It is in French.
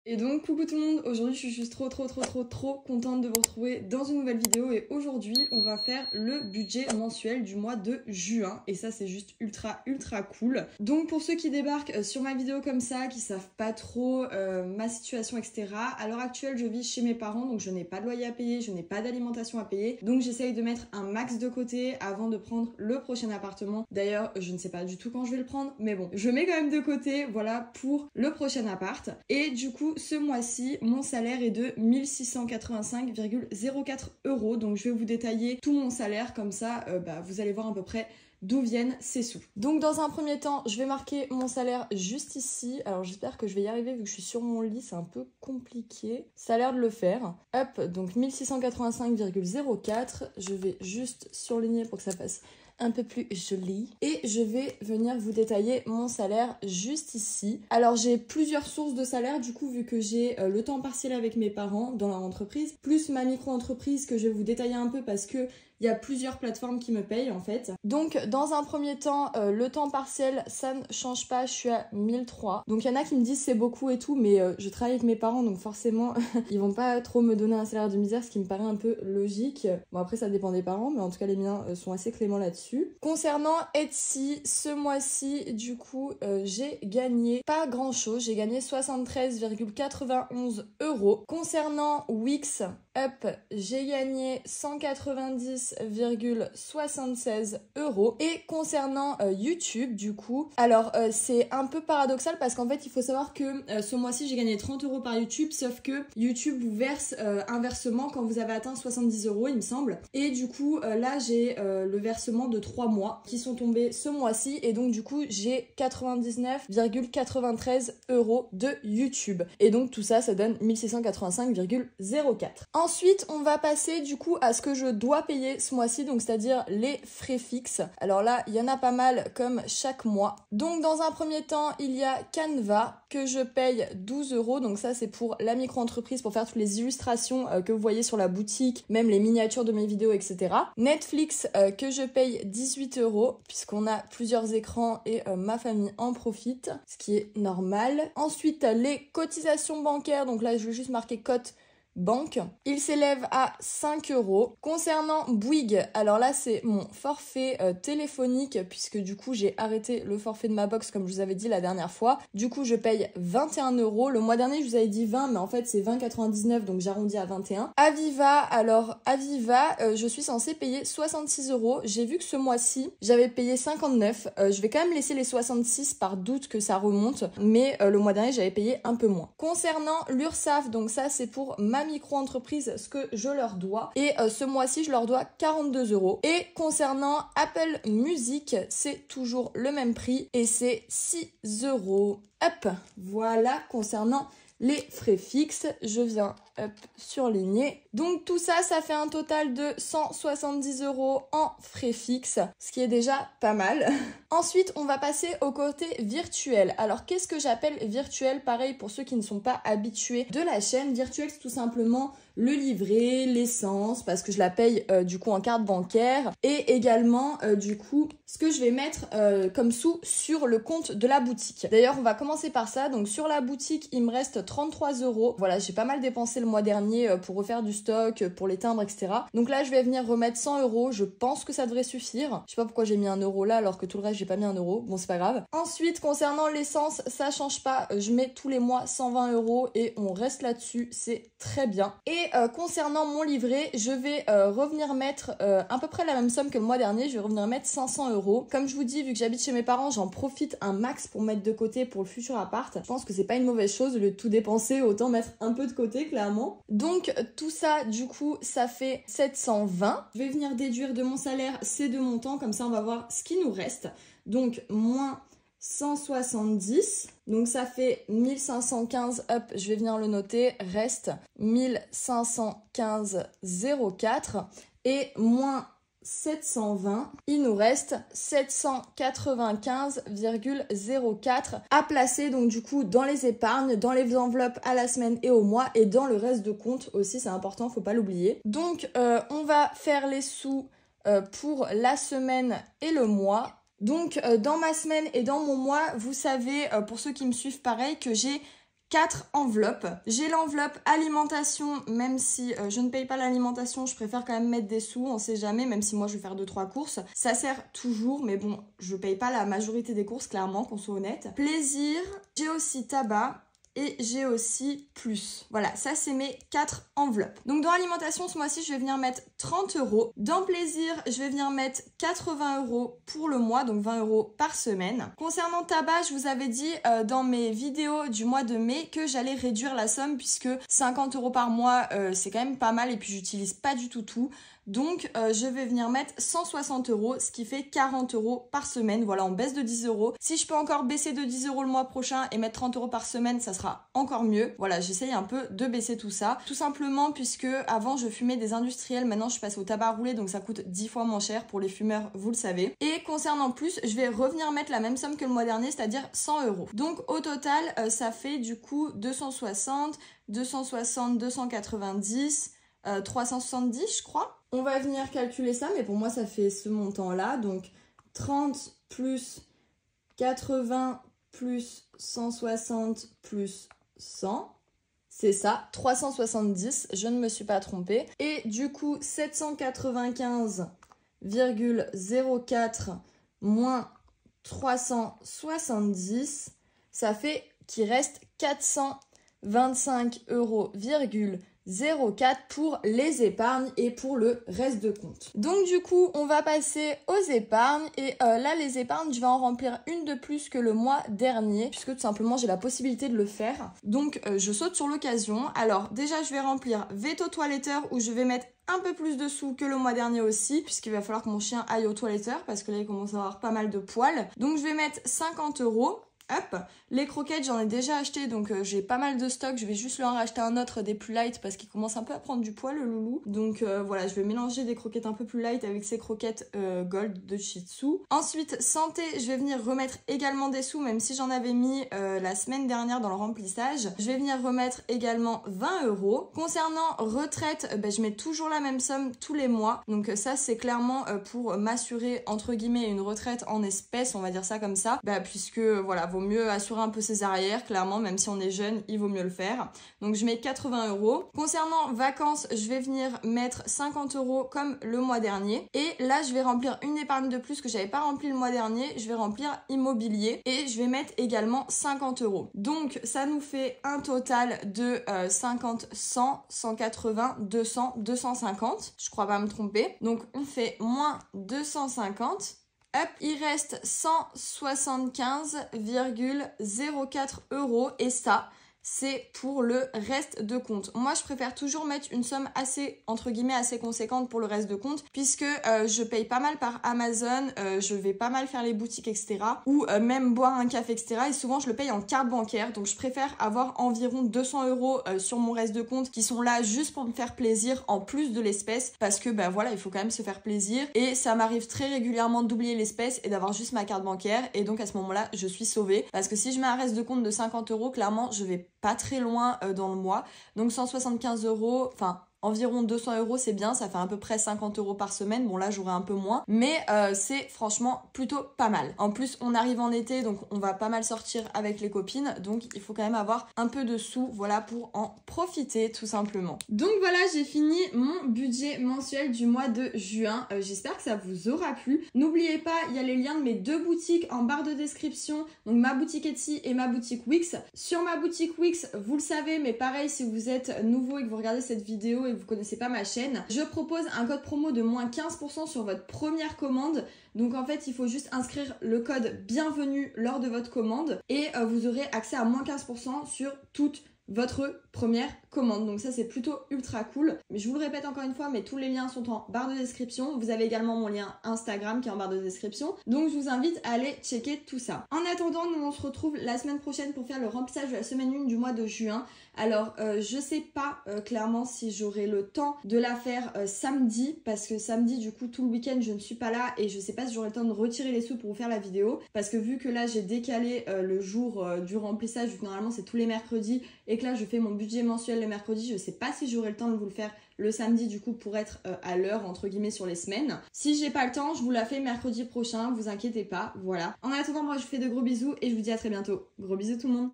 Et donc coucou tout le monde, aujourd'hui je suis juste trop contente de vous retrouver dans une nouvelle vidéo et aujourd'hui on va faire le budget mensuel du mois de juin et ça c'est juste ultra cool. Donc pour ceux qui débarquent sur ma vidéo comme ça, qui savent pas trop ma situation etc, à l'heure actuelle je vis chez mes parents donc je n'ai pas de loyer à payer, je n'ai pas d'alimentation à payer, donc j'essaye de mettre un max de côté avant de prendre le prochain appartement. D'ailleurs je ne sais pas du tout quand je vais le prendre mais bon, je mets quand même de côté voilà pour le prochain appart et du coup ce mois-ci, mon salaire est de 1685,04 €. Donc je vais vous détailler tout mon salaire, comme ça vous allez voir à peu près d'où viennent ces sous. Donc dans un premier temps, je vais marquer mon salaire juste ici. Alors j'espère que je vais y arriver vu que je suis sur mon lit, c'est un peu compliqué. Ça a l'air de le faire. Hop, donc 1685,04. Je vais juste surligner pour que ça fasse un peu plus joli. Et je vais venir vous détailler mon salaire juste ici. Alors j'ai plusieurs sources de salaire du coup vu que j'ai le temps partiel avec mes parents dans leur entreprise, plus ma micro-entreprise que je vais vous détailler un peu parce que il y a plusieurs plateformes qui me payent en fait. Donc dans un premier temps, le temps partiel, ça ne change pas, je suis à 1003. Donc il y en a qui me disent c'est beaucoup et tout, mais je travaille avec mes parents donc forcément ils vont pas trop me donner un salaire de misère, ce qui me paraît un peu logique. Bon après ça dépend des parents, mais en tout cas les miens sont assez cléments là-dessus. Concernant Etsy, ce mois-ci du coup j'ai gagné pas grand chose, j'ai gagné 73,91 €. Concernant Wix, hop, j'ai gagné 190,76 €. Et concernant YouTube, du coup, alors c'est un peu paradoxal parce qu'en fait, il faut savoir que ce mois-ci, j'ai gagné 30 € par YouTube, sauf que YouTube vous verse un versement quand vous avez atteint 70 €, il me semble. Et du coup, là, j'ai le versement de 3 mois qui sont tombés ce mois-ci. Et donc, du coup, j'ai 99,93 € de YouTube. Et donc, tout ça, ça donne 1685,04. Ensuite, on va passer du coup à ce que je dois payer ce mois-ci, donc c'est-à-dire les frais fixes. Alors là, il y en a pas mal comme chaque mois. Donc dans un premier temps, il y a Canva que je paye 12 €. Donc ça, c'est pour la micro-entreprise, pour faire toutes les illustrations que vous voyez sur la boutique, même les miniatures de mes vidéos, etc. Netflix que je paye 18 € puisqu'on a plusieurs écrans et ma famille en profite, ce qui est normal. Ensuite, les cotisations bancaires. Donc là, je vais juste marquer cote banque. Il s'élève à 5 €. Concernant Bouygues, alors là c'est mon forfait téléphonique puisque du coup j'ai arrêté le forfait de ma box comme je vous avais dit la dernière fois. Du coup je paye 21 €. Le mois dernier je vous avais dit 20 mais en fait c'est 20,99 donc j'arrondis à 21. Aviva, alors Aviva je suis censée payer 66 €. J'ai vu que ce mois-ci j'avais payé 59. Je vais quand même laisser les 66 par doute que ça remonte, mais le mois dernier j'avais payé un peu moins. Concernant l'URSSAF, donc ça c'est pour ma micro-entreprise, ce que je leur dois. Et ce mois-ci, je leur dois 42 €. Et concernant Apple Music, c'est toujours le même prix et c'est 6 €. Hop, voilà, concernant les frais fixes, je viens surligner. Donc tout ça, ça fait un total de 170 € en frais fixes, ce qui est déjà pas mal. Ensuite, on va passer au côté virtuel. Alors qu'est-ce que j'appelle virtuel? Pareil pour ceux qui ne sont pas habitués de la chaîne. Virtuel, c'est tout simplement le livret, l'essence, parce que je la paye du coup en carte bancaire. Et également du coup, ce que je vais mettre comme sous sur le compte de la boutique. D'ailleurs, on va commencer par ça. Donc sur la boutique, il me reste 33 €. Voilà, j'ai pas mal dépensé le mois dernier pour refaire du stock, pour les timbres, etc. Donc là, je vais venir remettre 100 €. Je pense que ça devrait suffire. Je sais pas pourquoi j'ai mis 1 € là alors que tout le reste, j'ai pas mis 1 €. Bon, c'est pas grave. Ensuite, concernant l'essence, ça change pas. Je mets tous les mois 120 € et on reste là-dessus. C'est très bien. Et concernant mon livret, je vais revenir mettre à peu près la même somme que le mois dernier. Je vais revenir mettre 500 €. Comme je vous dis, vu que j'habite chez mes parents, j'en profite un max pour mettre de côté pour le futur appart. Je pense que c'est pas une mauvaise chose. Au lieu de tout dépenser, autant mettre un peu de côté, clairement. Donc tout ça, du coup, ça fait 720. Je vais venir déduire de mon salaire ces deux montants. Comme ça, on va voir ce qui nous reste. Donc moins 170, donc ça fait 1515, hop, je vais venir le noter, reste 1515,04 et moins 720, il nous reste 795,04 à placer donc du coup dans les épargnes, dans les enveloppes à la semaine et au mois et dans le reste de compte aussi, c'est important, faut pas l'oublier. Donc on va faire les sous pour la semaine et le mois. Donc dans ma semaine et dans mon mois, vous savez, pour ceux qui me suivent pareil, que j'ai 4 enveloppes. J'ai l'enveloppe alimentation, même si je ne paye pas l'alimentation, je préfère quand même mettre des sous, on sait jamais, même si moi je vais faire 2-3 courses. Ça sert toujours, mais bon, je paye pas la majorité des courses, clairement, qu'on soit honnête. Plaisir, j'ai aussi tabac. Et j'ai aussi plus. Voilà, ça c'est mes 4 enveloppes. Donc dans alimentation, ce mois-ci, je vais venir mettre 30 €. Dans plaisir, je vais venir mettre 80 € pour le mois, donc 20 € par semaine. Concernant tabac, je vous avais dit dans mes vidéos du mois de mai que j'allais réduire la somme puisque 50 € par mois, c'est quand même pas mal et puis j'utilise pas du tout. Donc je vais venir mettre 160 €, ce qui fait 40 € par semaine. Voilà, on baisse de 10 €. Si je peux encore baisser de 10 € le mois prochain et mettre 30 € par semaine, ça sera encore mieux. Voilà, j'essaye un peu de baisser tout ça. Tout simplement puisque avant je fumais des industriels, maintenant je passe au tabac roulé, donc ça coûte 10 fois moins cher pour les fumeurs, vous le savez. Et concernant plus, je vais revenir mettre la même somme que le mois dernier, c'est-à-dire 100 €. Donc au total, ça fait du coup 260, 290, 370 je crois. On va venir calculer ça, mais pour moi ça fait ce montant-là. Donc 30 plus 80 plus 160 plus 100, c'est ça, 370, je ne me suis pas trompée. Et du coup 795,04 moins 370, ça fait qu'il reste 425 €, 0,4 pour les épargnes et pour le reste de compte. Donc du coup, on va passer aux épargnes et là les épargnes, je vais en remplir une de plus que le mois dernier puisque tout simplement j'ai la possibilité de le faire. Donc je saute sur l'occasion. Alors déjà, je vais remplir Veto toiletteur où je vais mettre un peu plus de sous que le mois dernier aussi puisqu'il va falloir que mon chien aille au toiletteur parce que là il commence à avoir pas mal de poils. Donc je vais mettre 50 €. Hop, les croquettes j'en ai déjà acheté donc j'ai pas mal de stock, je vais juste lui en racheter un autre des plus light parce qu'il commence un peu à prendre du poids le loulou. Donc voilà, je vais mélanger des croquettes un peu plus light avec ces croquettes gold de Shih Tzu. Ensuite santé, je vais venir remettre également des sous même si j'en avais mis la semaine dernière dans le remplissage. Je vais venir remettre également 20 €. Concernant retraite, je mets toujours la même somme tous les mois. Donc ça c'est clairement pour m'assurer entre guillemets une retraite en espèces, on va dire ça comme ça. Puisque voilà, vaut mieux assurer un peu ses arrières, clairement, même si on est jeune, il vaut mieux le faire. Donc je mets 80 €. Concernant vacances, je vais venir mettre 50 € comme le mois dernier. Et là, je vais remplir une épargne de plus que j'avais pas rempli le mois dernier. Je vais remplir immobilier et je vais mettre également 50 €. Donc ça nous fait un total de 50, 100, 180, 200, 250. Je crois pas me tromper. Donc on fait moins 250. Hop, il reste 175,04 € et ça, c'est pour le reste de compte. Moi, je préfère toujours mettre une somme assez, entre guillemets, assez conséquente pour le reste de compte puisque je paye pas mal par Amazon, je vais pas mal faire les boutiques, etc. Ou même boire un café, etc. Et souvent, je le paye en carte bancaire. Donc, je préfère avoir environ 200 € sur mon reste de compte qui sont là juste pour me faire plaisir en plus de l'espèce parce que, voilà, il faut quand même se faire plaisir. Et ça m'arrive très régulièrement d'oublier l'espèce et d'avoir juste ma carte bancaire. Et donc, à ce moment-là, je suis sauvée. Parce que si je mets un reste de compte de 50 €, clairement, je vais pas très loin dans le mois. Donc 175 €, enfin environ 200 €, c'est bien, ça fait à peu près 50 € par semaine. Bon là j'aurai un peu moins, mais c'est franchement plutôt pas mal. En plus on arrive en été, donc on va pas mal sortir avec les copines, donc il faut quand même avoir un peu de sous, voilà, pour en profiter tout simplement. Donc voilà, j'ai fini mon budget mensuel du mois de juin. J'espère que ça vous aura plu. N'oubliez pas, il y a les liens de mes deux boutiques en barre de description, donc ma boutique Etsy et ma boutique Wix. Sur ma boutique Wix, vous le savez, mais pareil si vous êtes nouveau et que vous regardez cette vidéo et que vous connaissez pas ma chaîne, je propose un code promo de moins 15% sur votre première commande. Donc en fait, il faut juste inscrire le code bienvenue lors de votre commande et vous aurez accès à moins 15% sur toute votre première commande. Donc ça c'est plutôt ultra cool. Mais je vous le répète encore une fois, mais tous les liens sont en barre de description. Vous avez également mon lien Instagram qui est en barre de description. Donc je vous invite à aller checker tout ça. En attendant, nous on se retrouve la semaine prochaine pour faire le remplissage de la semaine 1 du mois de juin. Alors je sais pas clairement si j'aurai le temps de la faire samedi, parce que samedi du coup tout le week-end je ne suis pas là et je sais pas si j'aurai le temps de retirer les sous pour vous faire la vidéo, parce que vu que là j'ai décalé le jour du remplissage, vu que normalement c'est tous les mercredis et que là je fais mon budget mensuel les mercredis, je sais pas si j'aurai le temps de vous le faire le samedi du coup pour être à l'heure entre guillemets sur les semaines. Si j'ai pas le temps, je vous la fais mercredi prochain, vous inquiétez pas, voilà. En attendant, moi je vous fais de gros bisous et je vous dis à très bientôt. Gros bisous tout le monde.